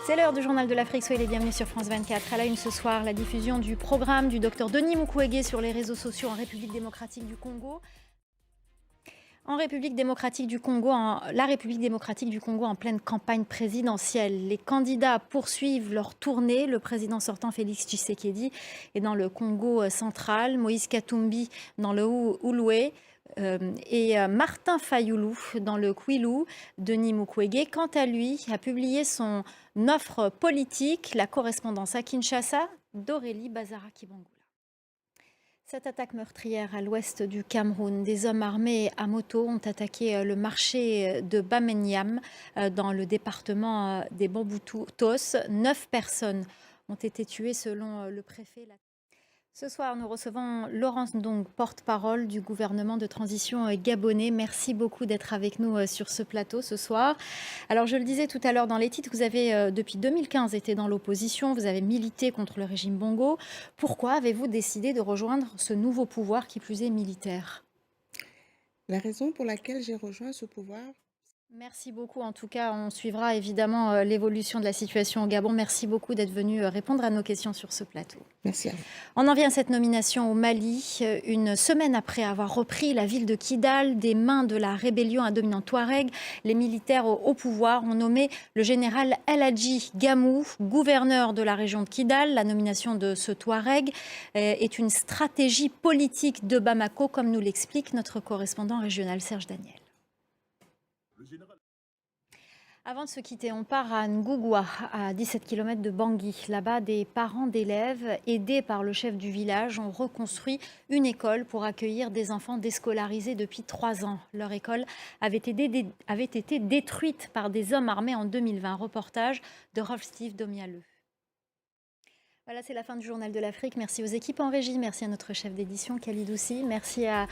C'est l'heure du journal de l'Afrique, soyez les bienvenus sur France 24. À la une ce soir, la diffusion du programme du docteur Denis Mukwege sur les réseaux sociaux en République démocratique du Congo. La République démocratique du Congo en pleine campagne présidentielle. Les candidats poursuivent leur tournée. Le président sortant Félix Tshisekedi est dans le Congo central, Moïse Katumbi dans le Houloué et Martin Fayoulou dans le Kwilu. Denis Mukwege, quant à lui, a publié son offre politique, la correspondance à Kinshasa d'Aurélie Bazara-Kibangula. Cette attaque meurtrière à l'ouest du Cameroun, des hommes armés à moto ont attaqué le marché de Bamenyam dans le département des Bamboutos. 9 personnes ont été tuées selon le préfet. Ce soir, nous recevons Laurence Ndong, porte-parole du gouvernement de transition gabonais. Merci beaucoup d'être avec nous sur ce plateau ce soir. Alors, je le disais tout à l'heure dans les titres, vous avez depuis 2015 été dans l'opposition, vous avez milité contre le régime Bongo. Pourquoi avez-vous décidé de rejoindre ce nouveau pouvoir qui plus est militaire? La raison pour laquelle j'ai rejoint ce pouvoir. Merci beaucoup. En tout cas, on suivra évidemment l'évolution de la situation au Gabon. Merci beaucoup d'être venu répondre à nos questions sur ce plateau. Merci à vous. On en vient à cette nomination au Mali, une semaine après avoir repris la ville de Kidal des mains de la rébellion à dominant Touareg. Les militaires au pouvoir ont nommé le général El Hadji Gamou, gouverneur de la région de Kidal. La nomination de ce Touareg est une stratégie politique de Bamako, comme nous l'explique notre correspondant régional Serge Daniel. Avant de se quitter, on part à Ngougoua, à 17 km de Bangui. Là-bas, des parents d'élèves, aidés par le chef du village, ont reconstruit une école pour accueillir des enfants déscolarisés depuis 3 ans. Leur école avait été détruite par des hommes armés en 2020. Reportage de Rolf-Steve Domialeux. Voilà, c'est la fin du Journal de l'Afrique. Merci aux équipes en régie, merci à notre chef d'édition, Khalid Oussi, merci à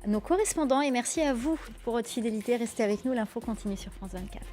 nos correspondants et merci à vous pour votre fidélité. Restez avec nous, l'info continue sur France 24.